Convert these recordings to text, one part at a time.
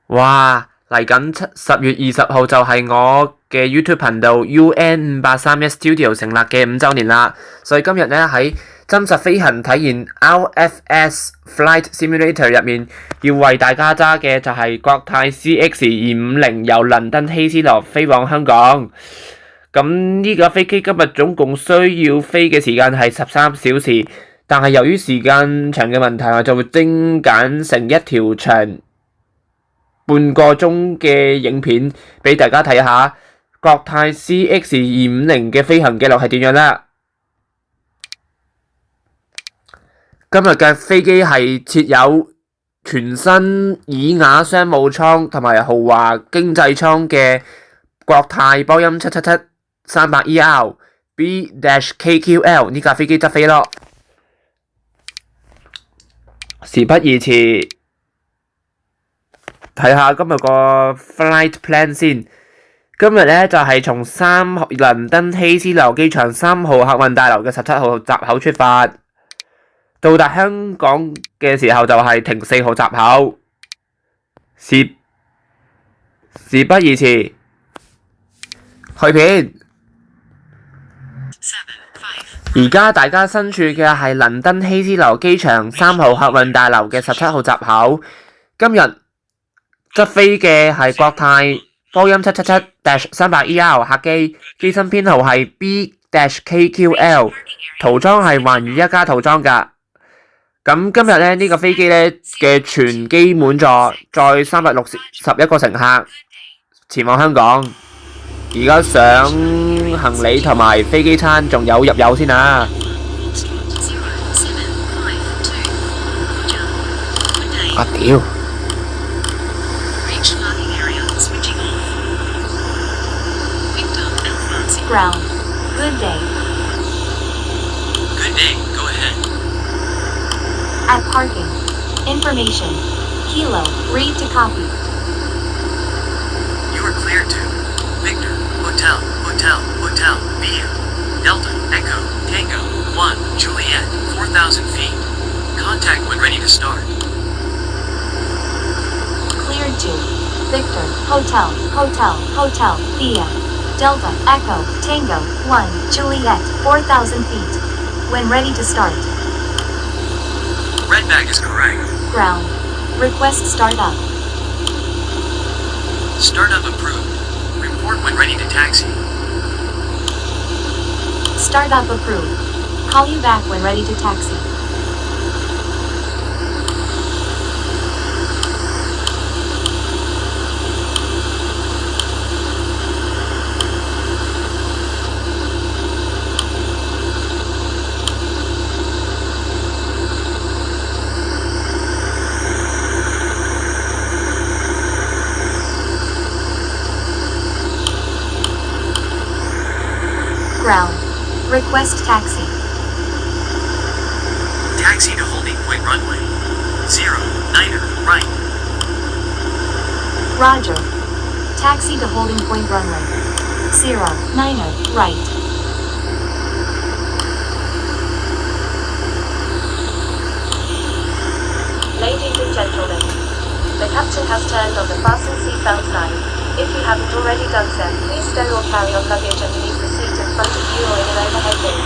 哇！嚟緊10月20號就係我嘅 YouTube 頻道 UN531 Studio 成立嘅5週年啦，所以今日咧喺真實飛行體驗 RFS Flight Simulator 入面，要為大家揸嘅就係國泰 CX250 由倫敦希斯羅飛往香港。咁呢架飛機今日總共需要飛嘅時間係13小時，但係由於時間長嘅問題，我就會精簡成一條長半個鐘嘅影片俾大家睇下國泰 CX250 嘅飛行記錄係點樣啦。今日嘅飛機係設有全新爾雅商務艙同埋豪華經濟艙嘅國泰波音777-300ER B-KQL 呢架飛機執飛咯。事不宜遲，睇下今日個 flight plan 先。今日咧就係從倫敦希斯羅機場3號客運大樓嘅17號閘口出發，到達香港嘅時候就係停4號閘口。事不宜遲，去片。而家大家身處嘅係倫敦希斯羅機場3號客運大樓嘅17號閘口。今日執飛嘅係國泰波音777-300ER 客機，機身編號係 B-KQL， 塗裝係寰宇一家塗裝㗎。咁今日咧呢個飛機咧嘅全機滿座，載361個乘客前往香港。而家上行李同埋飛機餐仲有入油先啊！啊屌Ground. Good day. Good day. Go ahead. At parking. Information. Kilo. Read to copy. You are cleared to Victor, Hotel, Via, Delta, Echo, Tango, 1, Juliet, 4,000 feet. Contact when ready to start. Cleared to Victor, Hotel, Via, Delta, Echo, Tango, 1, Juliet, 4,000 feet. When ready to start. Red bag is correct. Ground. Request startup. Startup approved. Report when ready to taxi. Startup approved. Call you back when ready to taxi. Ground. Request taxi. Taxi to holding point runway. 09er, right. Roger. Taxi to holding point runway. 09er, right. Ladies and gentlemen, the captain has turned on the fasten seatbelt sign. If you haven't already done so, please stow or carry your luggage underneath the seat in front of you or in an overhead bin.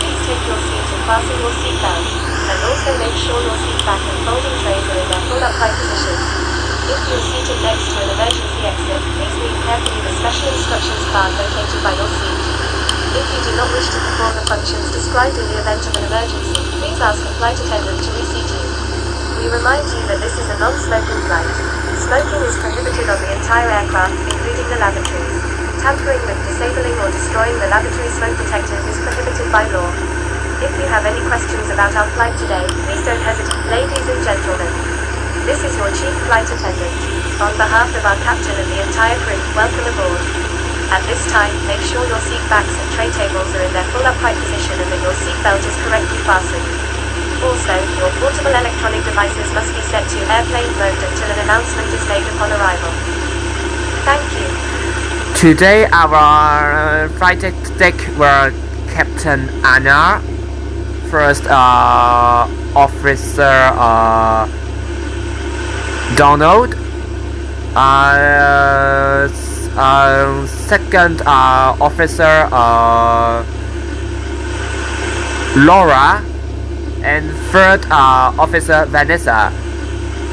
Please take your seat and fasten your seatbelt, and also make sure your seat back and folding trays are in their full upright position. If you are seated next to an emergency exit, please read carefully the special instructions card located by your seat. If you do not wish to perform the functions described in the event of an emergency, please ask a flight attendant to reseat you. We remind you that this is a non-smoking flight. Smoking is prohibited on the entire aircraft, including the lavatories. Tampering with, disabling or destroying the lavatory smoke detectors is prohibited by law. If you have any questions about our flight today, please don't hesitate. Ladies and gentlemen, this is your chief flight attendant. On behalf of our captain and the entire crew, welcome aboard. At this time, make sure your seat backs and tray tables are in their full upright position and that your seat belt is correctly fastened. Also, your portable electronic devices must be set to airplane mode until an announcement is made upon arrival. Thank you. Today our flight deck were Captain Anna, First Officer Donald, second officer Laura and third officer Vanessa.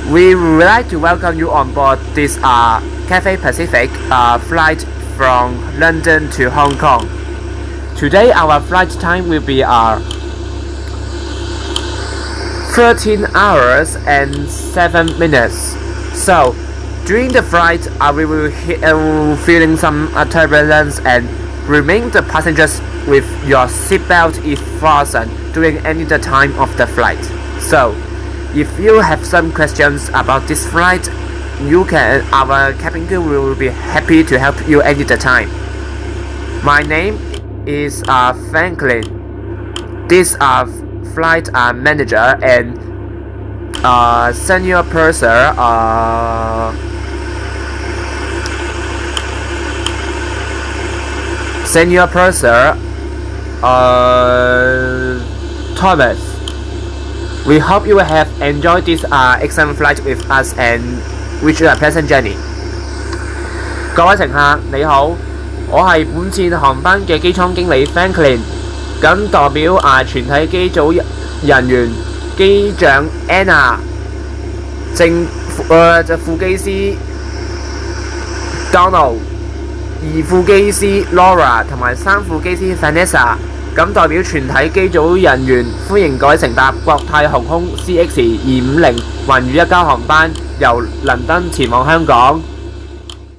We would like to welcome you on board this Cathay Pacific flight from London to Hong Kong. Today our flight time will be 13 hours and 7 minutes. So during the flight we will feeling some turbulence, and remain the passengers with your seatbelt is fastened during any the time of the flight. So if you have some questions about this flight, our cabin crew will be happy to help you any the time. My name is Franklin. This flight manager and senior purser Thomas. We hope you will have enjoyed this excellent flight with us and wish you a pleasant journey. 各位乘客你好，我係本次航班嘅機艙經理 Franklin， 咁代表全體機組人員、機長 Anna、副機師 Donald、二副機師 Laura 同埋三副機師 Vanessa， 咁代表全體機組人員歡迎各位乘搭國泰航空 CX250 寰宇一家航班由倫敦前往香港。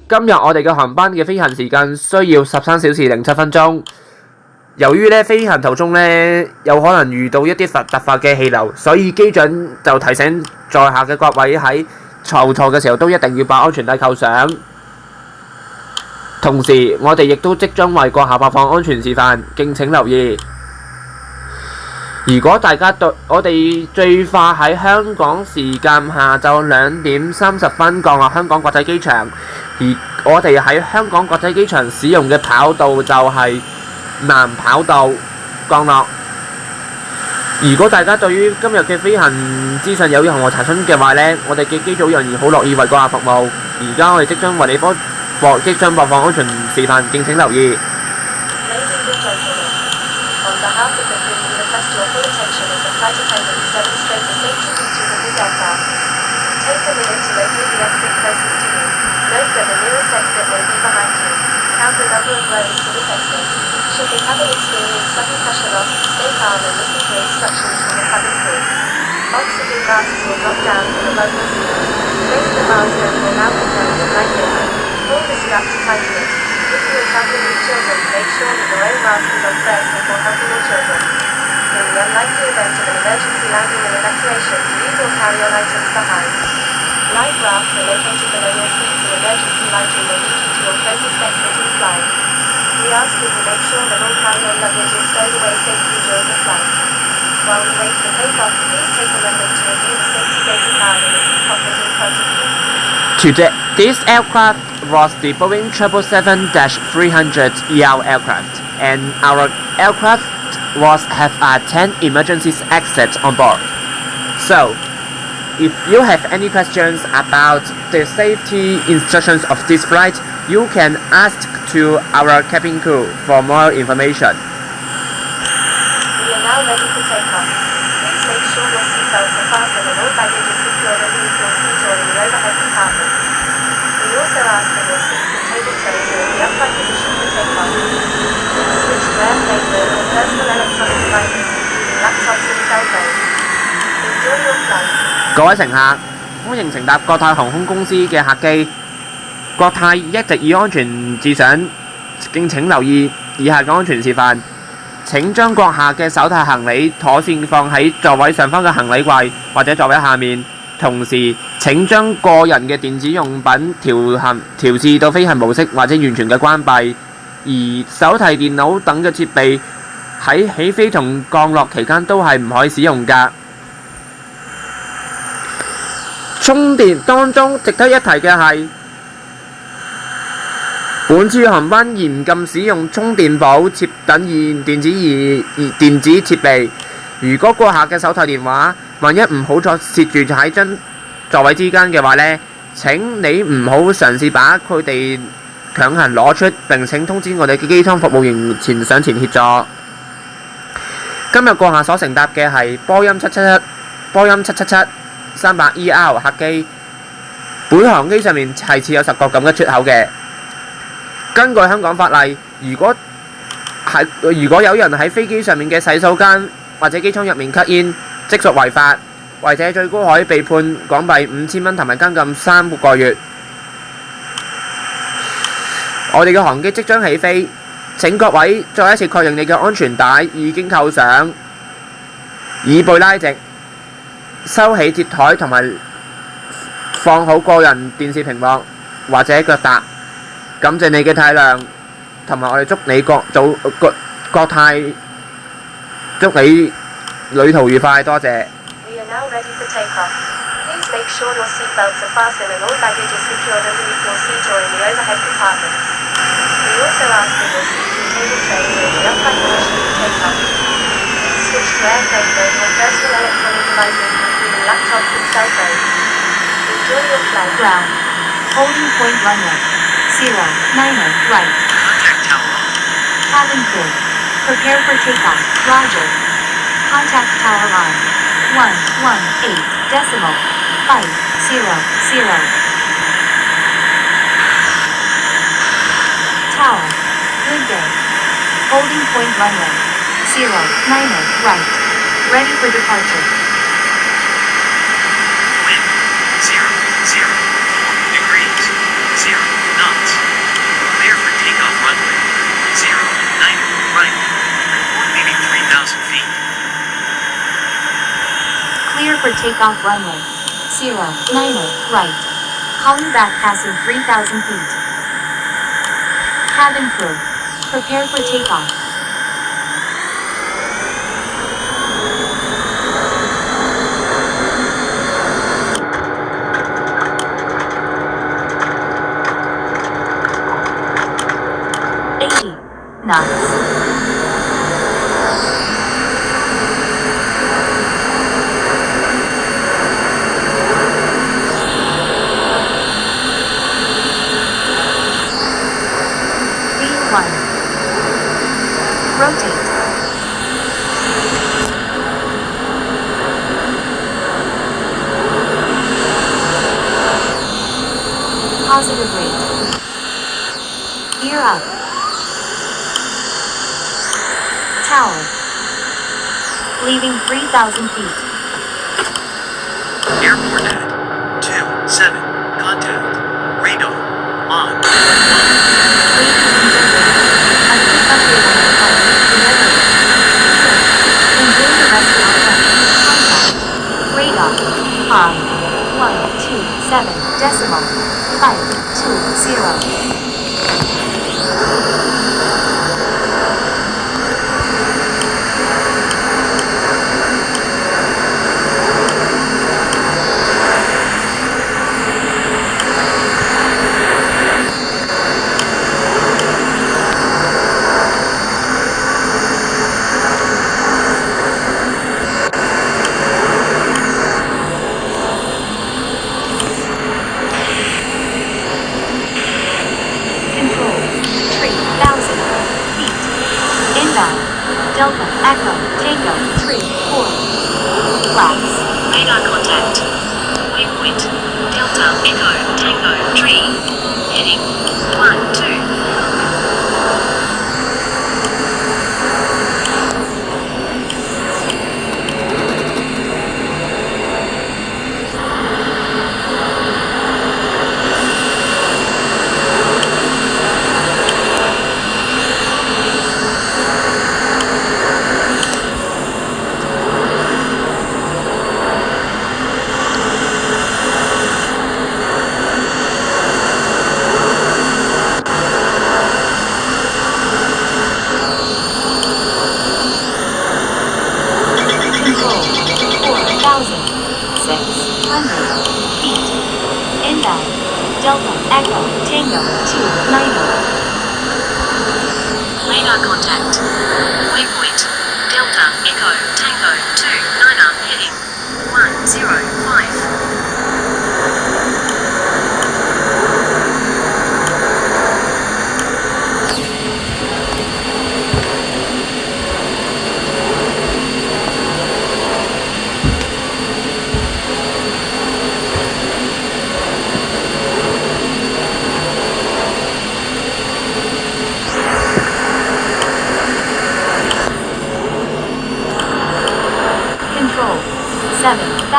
今日我哋嘅航班嘅飛行時間需要13小時07分鐘。由於咧飛行途中咧有可能遇到一啲突發嘅氣流，所以機長就提醒在下嘅各位喺後座嘅時候都一定要把安全帶扣上。同時，我哋亦都即將為閣下播放安全示範，敬請留意。如果大家對我哋最快喺香港時間下晝2點30分降落香港國際機場，而我哋喺香港國際機場使用嘅跑道就係南跑道降落。如果大家對於今日嘅飛行資訊有任何查詢嘅話呢，我哋嘅機組人員好樂意為閣下服務。而家我哋即將為你即將播放安全示範，敬請留意。On behalf of the crew, we request your full attention as the flight attendants demonstrate the safety features of this aircraft. Take a minute to locate the exit closest to you. Note that the nearest exit may be behind you. Count the number of rows to this exit. Should the cabin experience sudden pressure loss, stay calm and listen to instructions from the cabin crew. Oxygen masks will drop down from the local seat. Raise the mask and will now be held in blanket. Pull the strap to tighten it. If you are traveling with children, make sure that your own mask is on first before helping your children. In the unlikely event of an emergency landing and evacuation, leave or carry on items behind. Life rafts are located below your seats and emergency lighting will lead you to your closest exit in flight. We ask that you make sure that all carry-on luggage is stowed away safely during the flight. While we wait for takeoff, please take a moment to review the safety data card in the seat pocket in front of you. Today, this aircraft was the Boeing 777-300ER aircraft, and our aircraft have 10 emergency exits on board. So, if you have any questions about the safety instructions of this flight, you can ask to our cabin crew for more information. We are now ready for takeoff. Please make sure your seatbelts are fastened and all baggage is secure underneath your seat or in the overhead compartment. We also ask that your seats and table trays are in the upright position for takeoff. Please switch to airplane mode or personal electronic devices, including laptops and cell phones. Enjoy your flight. 各位乘客，歡迎乘搭國泰航空公司嘅客機。國泰一直以安全至上，敬請留意以下嘅安全示範。請將閣下嘅手提行李妥善放喺座位上方嘅行李櫃或者座位下面。同時，請將個人嘅電子用品調至到飛行模式或者完全嘅關閉。而手提電腦等嘅設備喺起飛同降落期間都係唔可以使用㗎。充電當中值得一提嘅係，本次航班嚴禁使用充電寶等電子設備。如果閣下嘅手提電話萬一唔好再攝住喺張座位之間嘅話呢，請你唔好嘗試把佢哋強行攞出，並請通知我哋嘅機艙服務員上前協助。今日閣下所乘搭嘅係波音777-300ER 客機，本航機上面係設有10個緊急出口嘅。根據香港法例，如果有人喺飛機上面嘅洗手間或者機艙入面吸煙，即屬違法，違者最高可以被判港幣5000蚊同埋監禁3個月。我哋嘅航機即將起飛，請各位再一次確認你嘅安全帶已經扣上，椅背拉直，收起鐵台同埋放好個人電視屏幕或者腳踏。感謝你嘅體諒，同埋我哋祝你國泰，祝你旅途愉快，多謝。We are now ready for takeoff. Please make sure your seatbelts are fastened and all baggage is secured underneath your seat or in the overhead compartments. We also ask that your seat contain a tray during the upright position for takeoff. Please switch to airplane mode when personal electronic devices, including laptops and cell phones. Enjoy your flight. Ground. Holding point runway. 090 right. Contact tower on. Cabin crew. Prepare for takeoff. Roger. Contact tower on. 118.500. Tower. Good day. Holding point runway. 090 right. Ready for departure. Wind 004 degrees, 0 knots. Clear for takeoff runway 090 right. Report leaving 3,000 feet. Clear for takeoff runway 090 right. Calling back passing 3,000 feet. Cabin crew. Prepare for takeoff. Knots. V1. Rotate. Positive rate. Gear up. Tower. Leaving 3,000 feet. Airport at 27. Contact. Radar on. Ladies and gentlemen, a quick update on the flight. Remember, enjoy the rest of your flight. Contact. Radar on 127.520. Delta, Echo, Tango, 3, 4. Flaps. Radar contact. Waypoint. Delta, Echo, Tango, 3, 4. Heading 1, 2. Control, 4,600 feet. Inbound. Delta, Echo, Tango, 290. Radar contact. Waypoint. Delta, Echo, Tango, 2, 9, heading 105.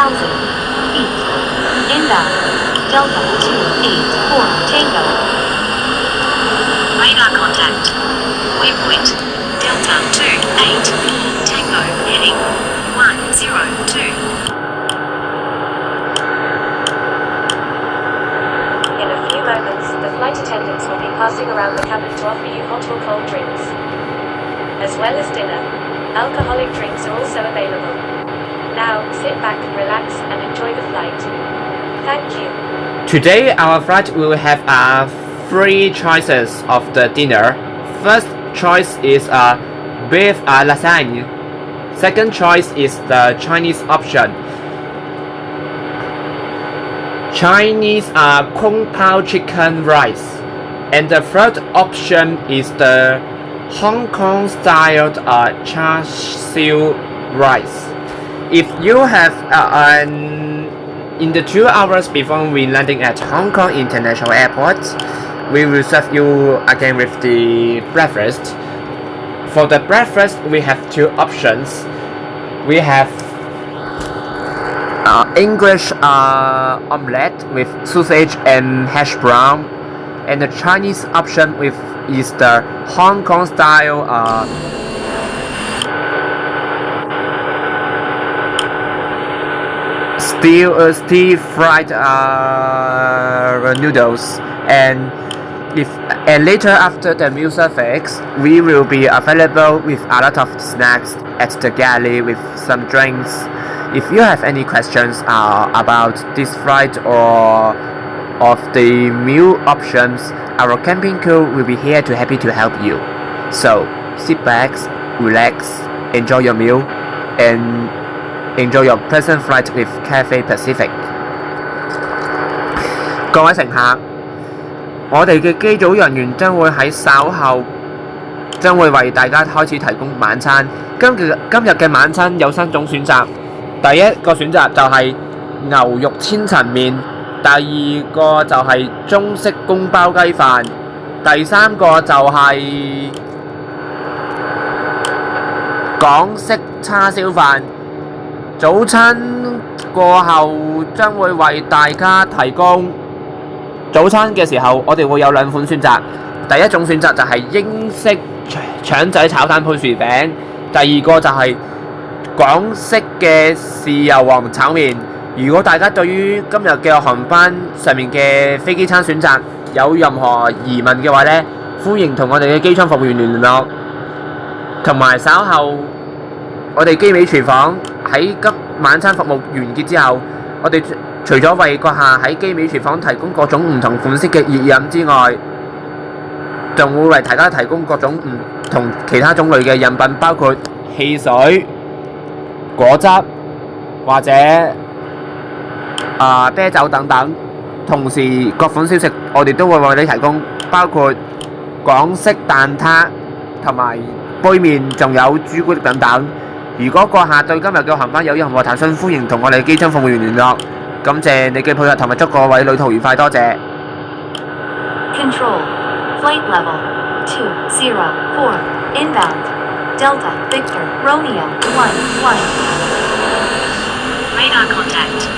feet. Inbound. Delta 284 Tango. Radar contact. Waypoint. Delta 284 Tango heading 102. In a few moments, the flight attendants will be passing around the cabin to offer you hot or cold drinks. As well as dinner, alcoholic drinks are also available. Now, sit back, relax, and enjoy the flight. Thank you. Today, our flight will have three choices of the dinner. First choice is beef lasagne. Second choice is the Chinese option. Chinese Kung Pao chicken rice. And the third option is the Hong Kong style char siu rice. If you have in the 2 hours before we landing at Hong Kong International Airport, we will serve you again with the breakfast. For the breakfast, we have two options. We have English omelette with sausage and hash brown, and the Chinese option is the Hong Kong style stir fried noodles, and later after the meal service, we will be available with a lot of snacks at the galley with some drinks. If you have any questions about this flight or of the meal options, our camping crew will be here to happy to help you. So sit back, relax, enjoy your meal, and enjoy your pleasant flight with Cathay Pacific. 各位乘客，我哋嘅機組人員將會喺稍後為大家開始提供晚餐。今日嘅晚餐有3種選擇。第一個選擇就係牛肉千層麵，第二個就係中式宮包雞飯，第三個就係港式叉燒飯。早餐過後將會為大家提供早餐嘅時候，我哋會有2款選擇。第一種選擇就係英式腸仔炒蛋配薯餅，第二個就係港式嘅豉油皇炒麵。如果大家對於今日嘅航班上面嘅飛機餐選擇有任何疑問嘅話呢，歡迎同我哋嘅機艙服務員聯絡。同埋稍後我哋機尾廚房喺晚餐服務完結之後，我哋除咗為閣下喺機尾廚房提供各種唔同款式嘅熱飲之外，仲會為大家提供各種唔同其他種類嘅飲品，包括汽水、果汁或者啤酒等等。同時各款小食我哋都會為你提供，包括港式蛋撻同埋杯麵，仲有朱古力等等。如果閣下對今日嘅航班有任何查詢，歡迎同我哋機艙服務員聯絡。感謝你嘅配合同埋祝各位旅途愉快，多謝。Control. Flight level 204. Inbound. Delta Victor Romeo 11. Radar contact.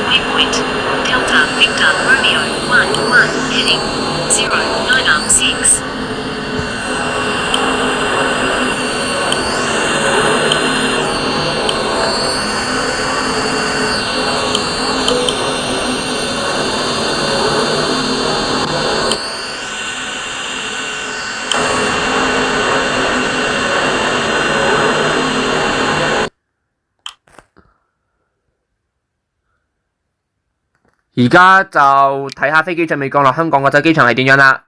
Waypoint. Delta Victor Romeo 11 heading 096.而家就睇下飛機準備降落香港國際機場係點樣啦。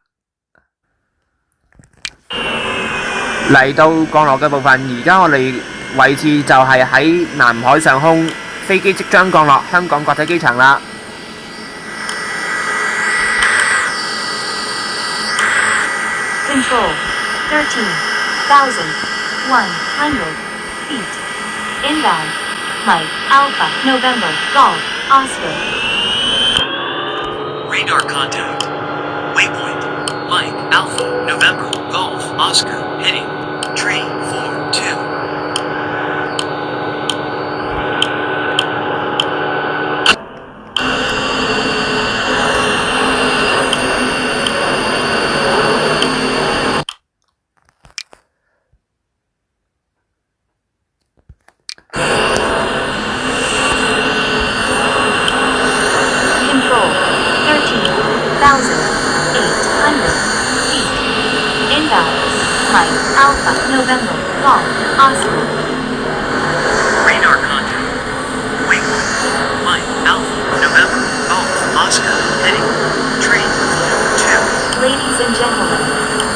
嚟到降落嘅部分，而家我哋位置就係喺南海上空，飛機即將降落香港國際機場啦。Control. 13,100 feet. Inbound. Mike Alpha November Golf Oscar. Radar contact. Waypoint. Mike Alpha November Golf Oscar heading 342. feet. Inbound. Mike Alpha November Golf Oscar. Radar contact. Wing. Mike Alpha November Golf Oscar. Heading. Train 2. Ladies and gentlemen,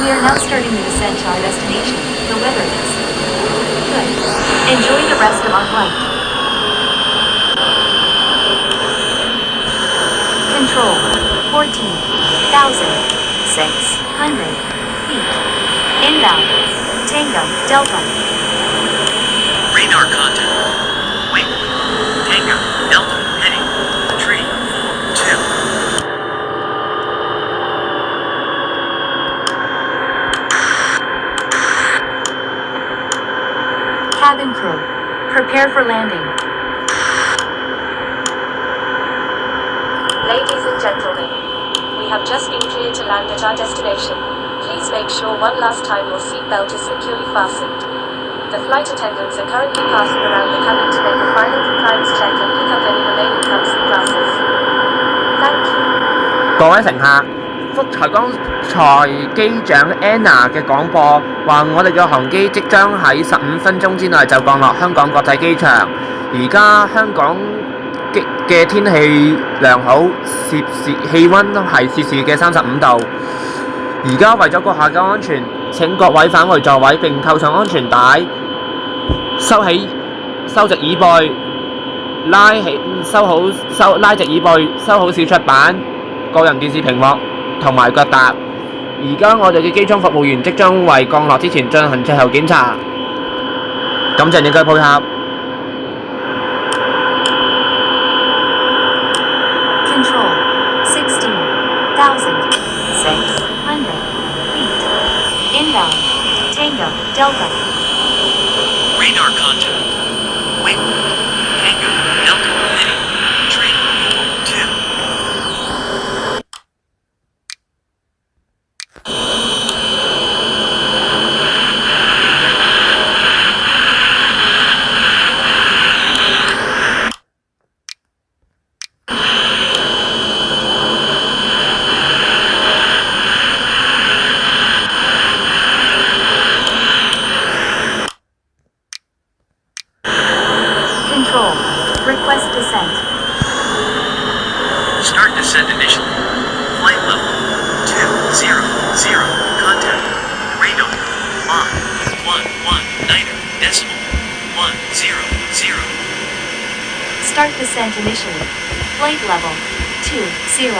we are now starting the descent to our destination. The weather is good. Enjoy the rest of our flight. Control 14,600 feet. Inbound. Tango Delta. Radar contact. Wing. Tango Delta. Heading. Train 2. Cabin crew, prepare for landing. Ladies and gentlemen, we have just been cleared to land at our destination. Please make sure one last time your seatbelt is securely fastened. The flight attendants are currently passing around the cabin to make a final compliance check and pick up any remaining cups and glasses. Thank you. 各位乘客，福才剛才機長 Anna 嘅廣播話，我哋嘅航機即將喺15分鐘之內就降落香港國際機場。而家香港嘅天氣良好，氣温係攝氏嘅35度。而家為咗閣下嘅安全，請各位返回座位並扣上安全帶，收直椅背，拉直椅背，收好小桌板、個人電視屏幕同埋腳踏。而家我哋嘅機艙服務員即將為降落之前進行最後檢查。感謝你嘅配合。Control 16,600 feet. Inbound. Tango Delta. Radar contact. Wing. Tango Delta. Heading. Train 2. Control. Request descent. Start descent initially. Flight level 200. Contact. Radar. Mach 119 decimal 100. Start descent initially. Flight level 200.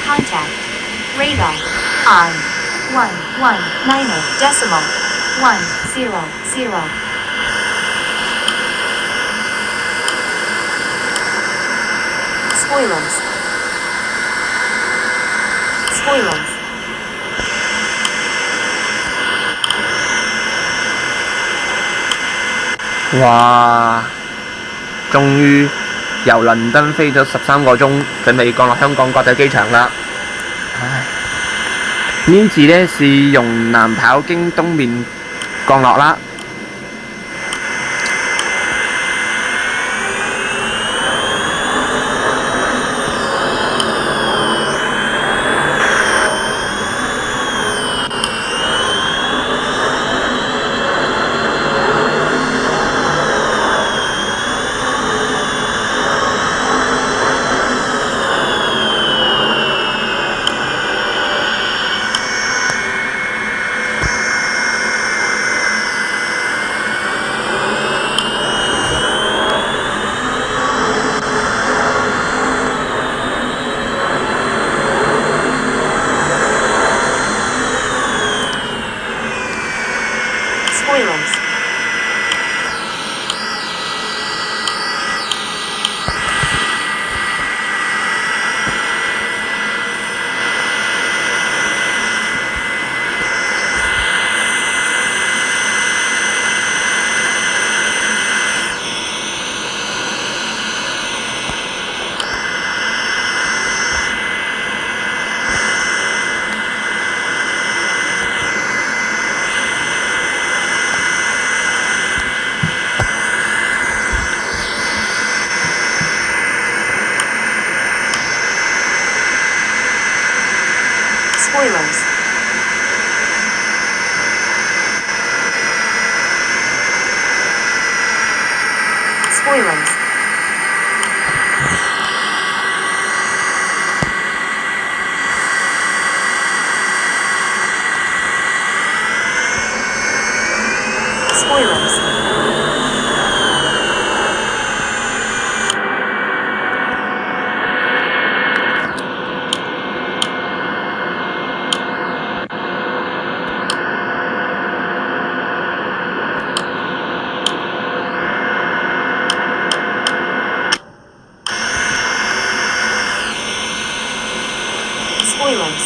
Contact. Radar on 119 decimal 100. Spoilers.哇！終於由倫敦飛咗13個鐘，準備降落香港國際機場啦。唉，呢次呢是用南跑經東面降落啦。Spoilers. Spoilers. Spoilers. Spoilers.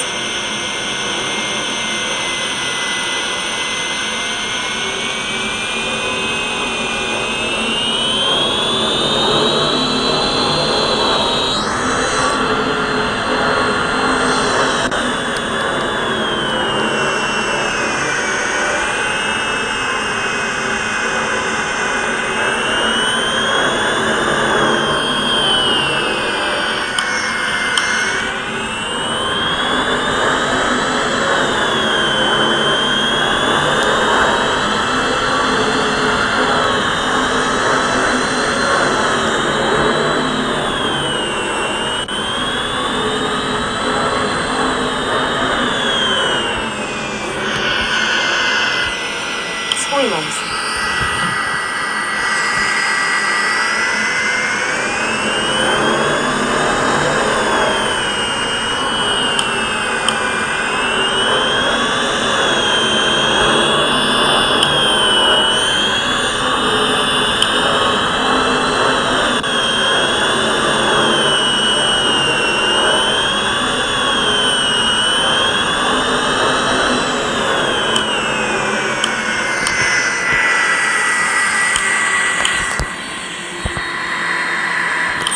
Spoilers.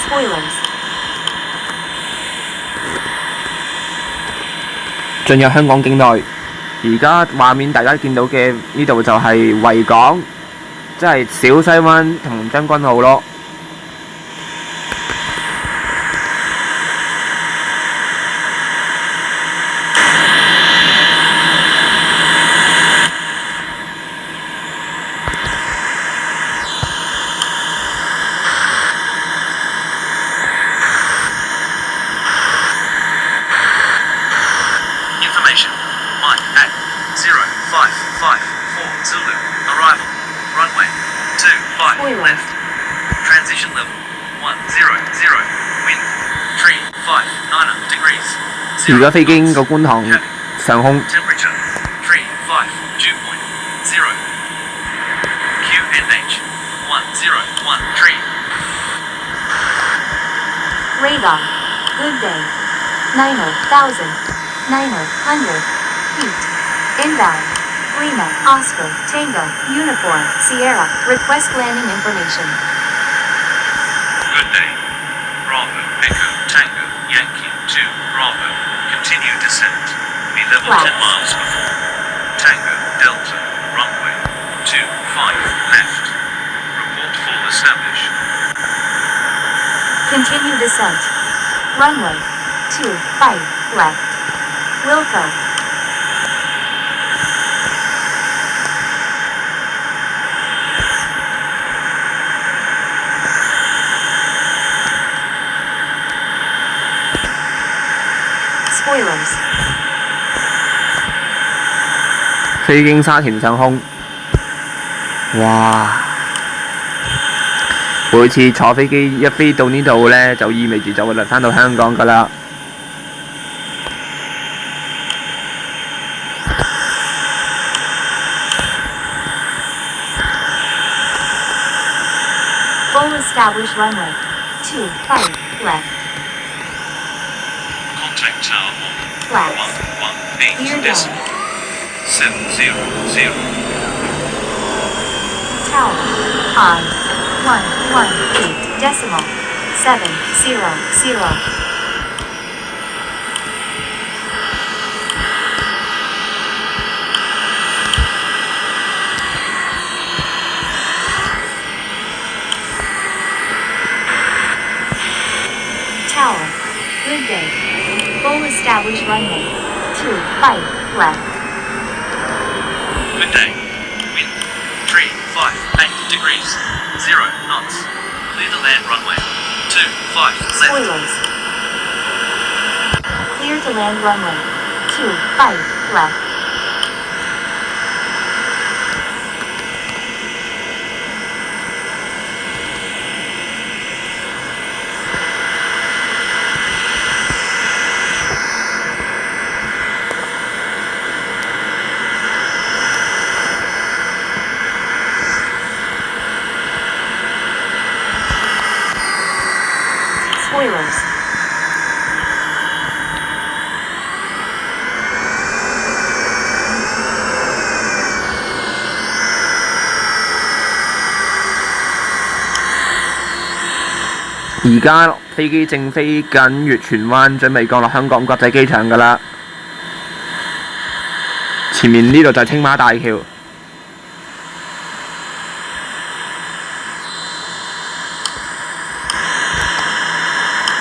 Spoilers. 進入香港境內，而家畫面大家見到嘅呢度就係維港，即係小西灣同將軍澳咯。Information. Mike at 0554 Zulu. Arrival. Runway 25 Spoilers. left. Transition level 100. Wind 359 degrees. 而家飛經過觀塘上空， Temperature 352.0. QNH 1013. Radar. Good day. 900 feet. Inbound. Lima, Oscar, Tango, Uniform, Sierra. Request landing information. Good day. Bravo, Echo, Tango, Yankee 2, Bravo. Continue descent. Be level 10 miles before. Tango, Delta, runway 25 left. Report full established. Continue descent. Runway 25 left. Wilco. Spoilers. 飛經沙田上空，哇！每次坐飛機一飛到呢度呢，就意味住就會嚟返到香港㗎啦。Full established runway 25 left. Contact tower Flaps. 118 decimal 700. Tower on 118 decimal 700. Tower. Good day. Full established runway 25 left. Good day. Wind 358 degrees. 0 knots. Clear the land runway. 25 left. Spoilers. Clear to land runway. 25 left. Spoilers.而家飛機正飛緊粵荃灣，準備降落香港國際機場㗎啦。前面呢度就係青馬大橋。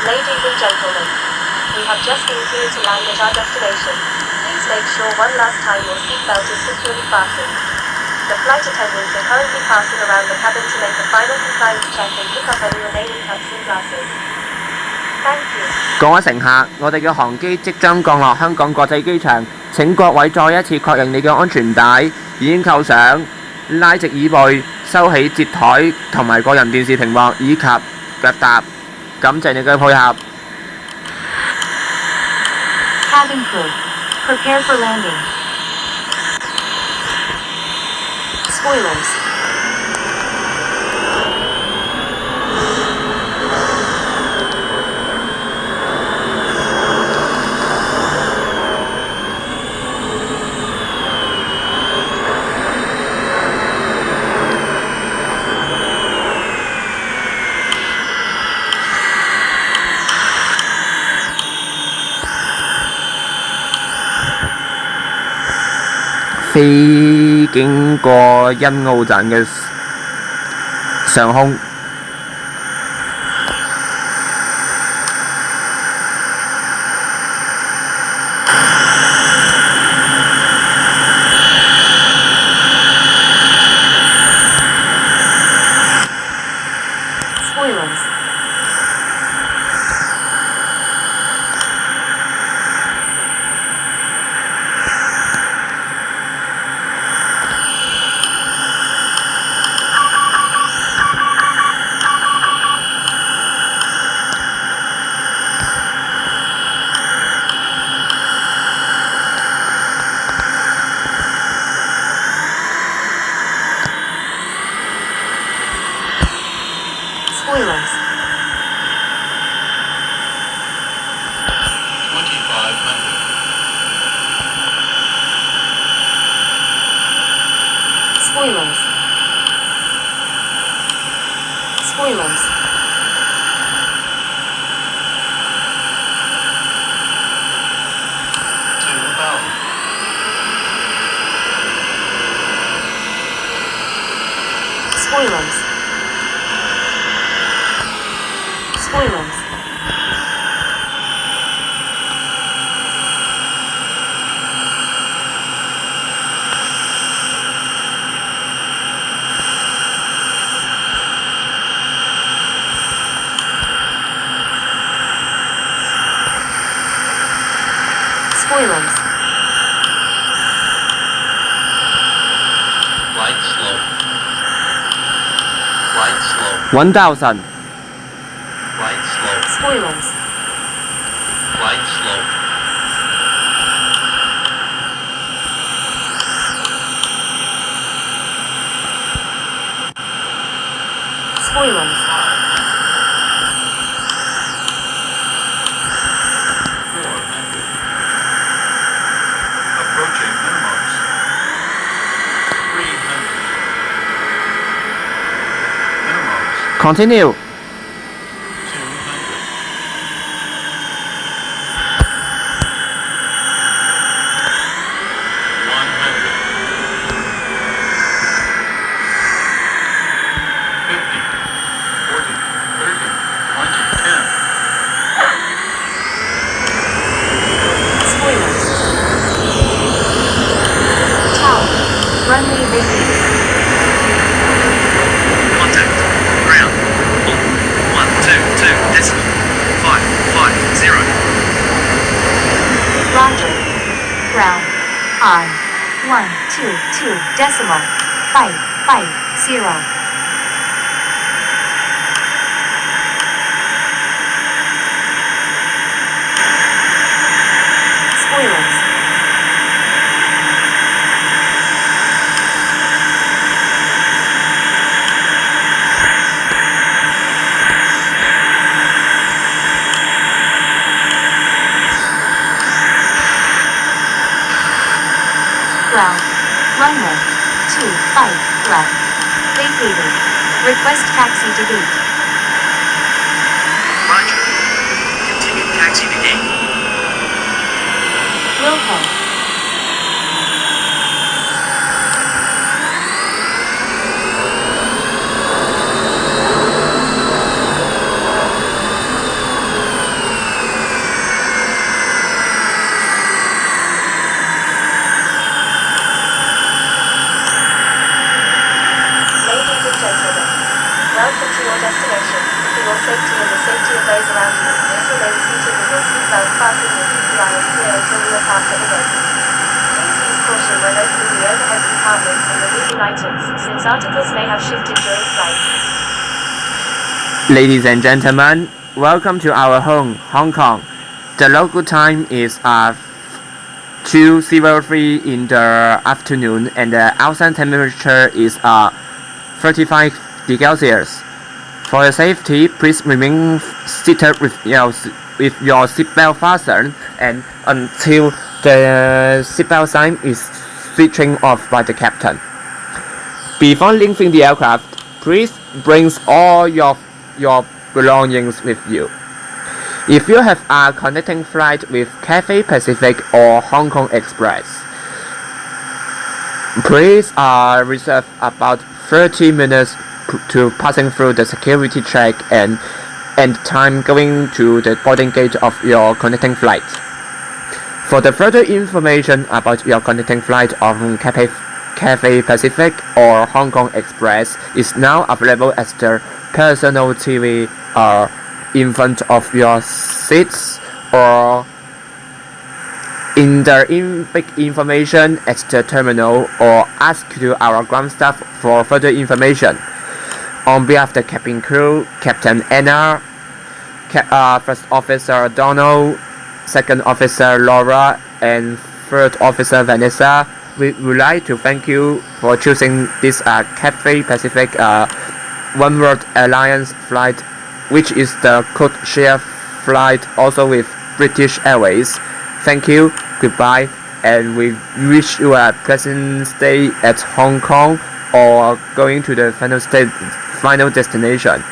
Ladies and gentlemen, we have just been cleared to land at our destination. Please make sure one last time your seatbelt is securely fastened. The flight attendants are currently passing around the cabin to make a final compliance check and pick up any remaining cups and glasses. Thank you. 各位乘客，我哋嘅航機即將降落香港國際機場，請各位再一次確認你嘅安全帶已經扣上，拉直椅背，收起摺台同埋個人電視屏幕以及腳踏。感謝你嘅配合。Cabin crew, prepare for landing. Spoilers.飛經過欣澳站嘅上空。Spoilers. Spoilers. 2500. Spoilers. Spoilers. Spoilers. Spoilers. Spoilers. Flight slow. Flight slow. 1000 Flight slow. Spoilers. Flight slow. Spoilers. 400. Approaching minimums. 300. Minimums. Continue. 200. 100. 50. 40. 30. 20. 10. Spoilers. ground, on 122.550. Spoilers. Ground, runway 25 left, vacated. Request taxi to gate. Roger. Continue taxi to gate. Wilco. Ladies and gentlemen, welcome to your destination. For your safety and the safety of those around you, please remain seated with your seatbelt fastened and keep the aisles clear until we are past at the gate. Please use caution when opening the overhead compartments and removing items, since articles may have shifted during flight. Ladies and gentlemen, welcome to our home, Hong Kong. The local time is 2:03 in the afternoon and the outside temperature is 35 degrees Celsius. For your safety, please remain seated with your seatbelt fastened and until the seatbelt sign is switching off by the captain. Before leaving the aircraft, please bring all your belongings with you. If you have a connecting flight with Cathay Pacific or Hong Kong Express, please reserve about 30 minutes to passing through the security check and time going to the boarding gate of your connecting flight. For the further information about your connecting flight on Cathay Pacific or Hong Kong Express is now available as the personal TV in front of your seats or in the big information at the terminal, or ask to our ground staff for further information. On behalf of the cabin crew, Captain Anna, First Officer Donald, Second Officer Laura, and Third Officer Vanessa, we would like to thank you for choosing this Cathay Pacific One World Alliance flight, which is the code share flight also with British Airways. Thank you, goodbye, and we wish you a pleasant stay at Hong Kong or going to the final destination.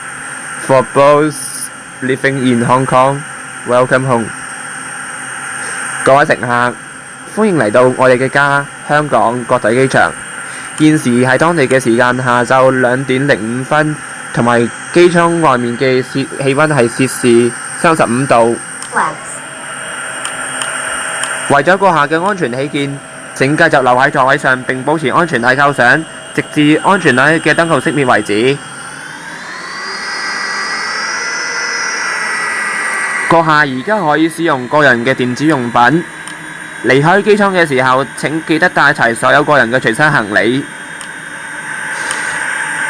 For those living in Hong Kong, welcome home. 各位乘客，歡迎嚟到我哋嘅家香港國際機場。現時係當地嘅時間下晝2:05，同埋機艙外面嘅氣温係攝氏35度。Flaps. 為咗閣下嘅安全起見，請繼續留喺座位上並保持安全帶扣上，直至安全帶嘅燈號熄滅為止。閣下而家可以使用個人嘅電子用品。離開機艙嘅時候，請記得帶齊所有個人嘅隨身行李。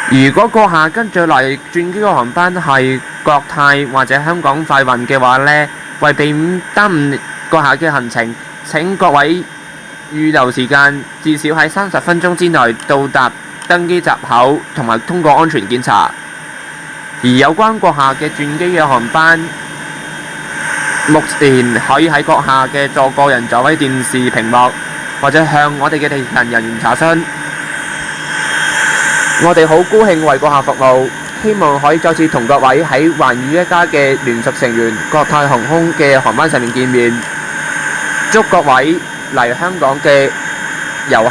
如果閣下跟住嚟轉機嘅航班係國泰或者香港快運嘅話呢，為避免耽誤閣下嘅行程，請各位預留時間，至少喺30分鐘之內到達登機閘口同埋通過安全檢查。而有關閣下嘅轉機嘅航班，目前可以喺閣下嘅個人座位電視屏幕或者向我哋嘅地勤人員查詢。我哋好高興為閣下服務，希望可以再次同各位喺環宇一家嘅聯屬成員國泰航空嘅航班上面見面。祝各位嚟香港嘅遊客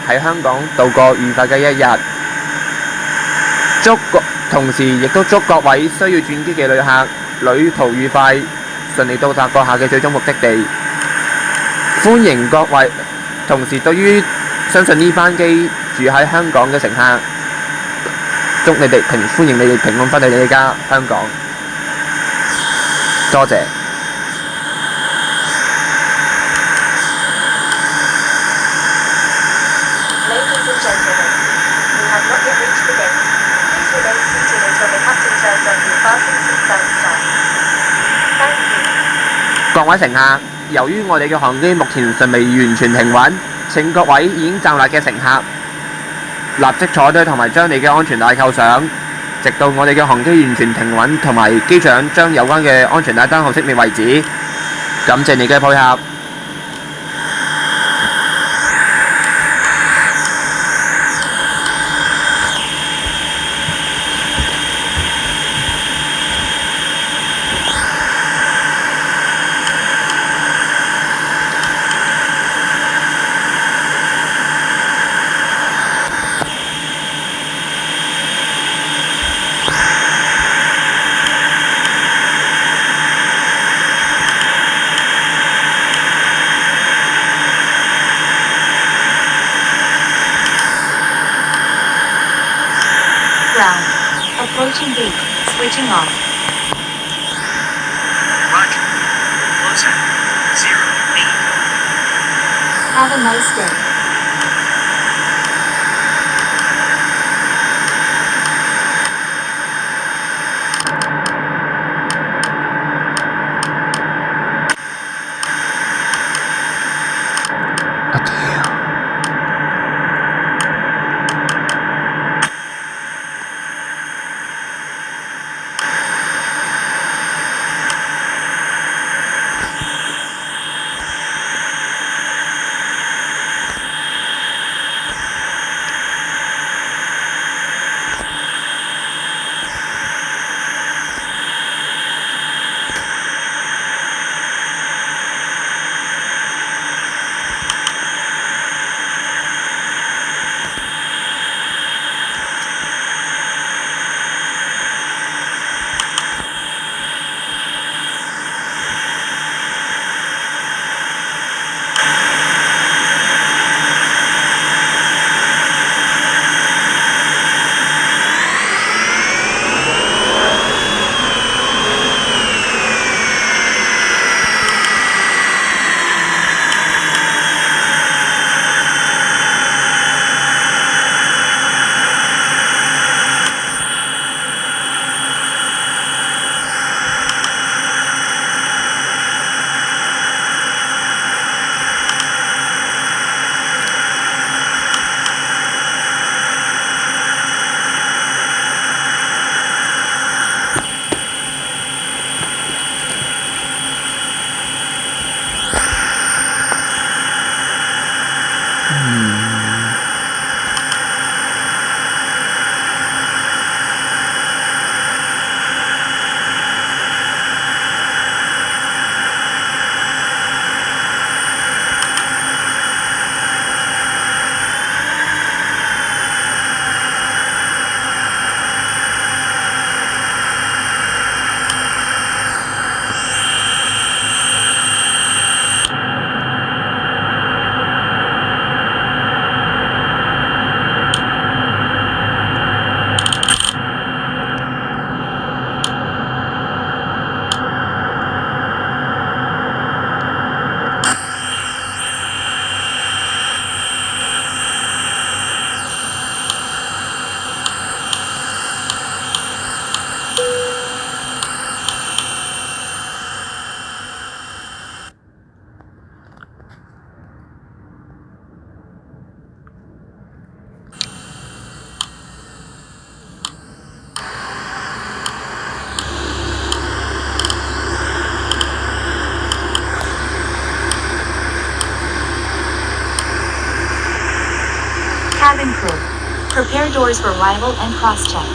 喺香港度過愉快嘅一日。同時亦都祝各位需要轉機嘅旅客旅途愉快，順利到達閣下嘅最終目的地。歡迎各位，同時對於相信呢班機住喺香港嘅乘客，歡迎你哋平安返到你哋家香港。多謝。fasten seatbelt sign. Thank you. 各位乘客，由於我哋嘅航機目前尚未完全停穩，請各位已經站立嘅乘客立即坐低同埋將你嘅安全帶扣上，直到我哋嘅航機完全停穩同埋機長將有關嘅安全帶燈號熄滅為止。感謝你嘅配合。Ground. Approaching gate. Switching off. Roger. Close at 08. Have a nice day. Cabin crew. Prepare doors for arrival and cross-check.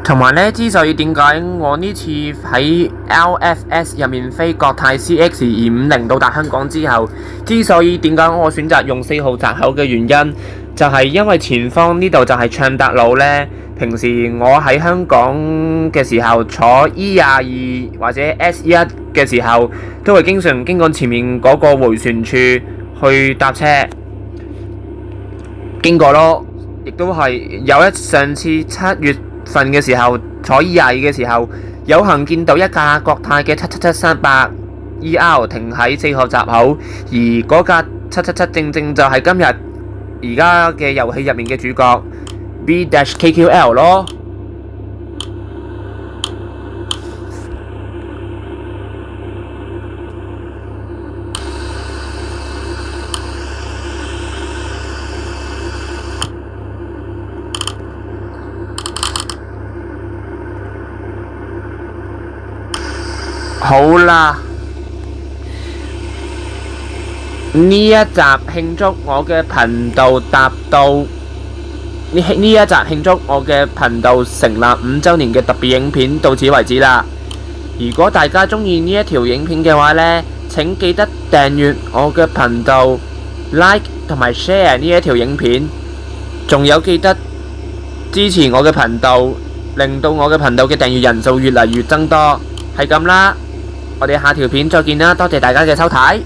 同埋呢，之所以點解我呢次喺 RFS 入面飛國泰 CX250 到達香港之後，之所以點解我選擇用4號閘口嘅原因，就係因為前方呢度就係暢達路呢。平時我喺香港嘅時候坐 E22或者 S1 嘅時候，都會經常經過前面嗰個迴旋處去搭車經過咯，亦都係上次7月份嘅時候坐 E22嘅時候，有幸見到一架國泰嘅777-300ER 停喺4號閘口，而嗰架777正正就係今日而家嘅遊戲入面嘅主角 B-KQL 咯。好啦，呢一集慶祝我嘅頻道達到呢一集慶祝我嘅頻道成立5週年嘅特別影片到此為止啦。如果大家鍾意呢一條影片嘅話呢，請記得訂閱我嘅頻道、like 同埋 share 呢一條影片，仲有記得支持我嘅頻道，令到我嘅頻道嘅訂閱人數越嚟越增多。係咁啦，我哋下條片再見啦，多謝大家嘅收睇。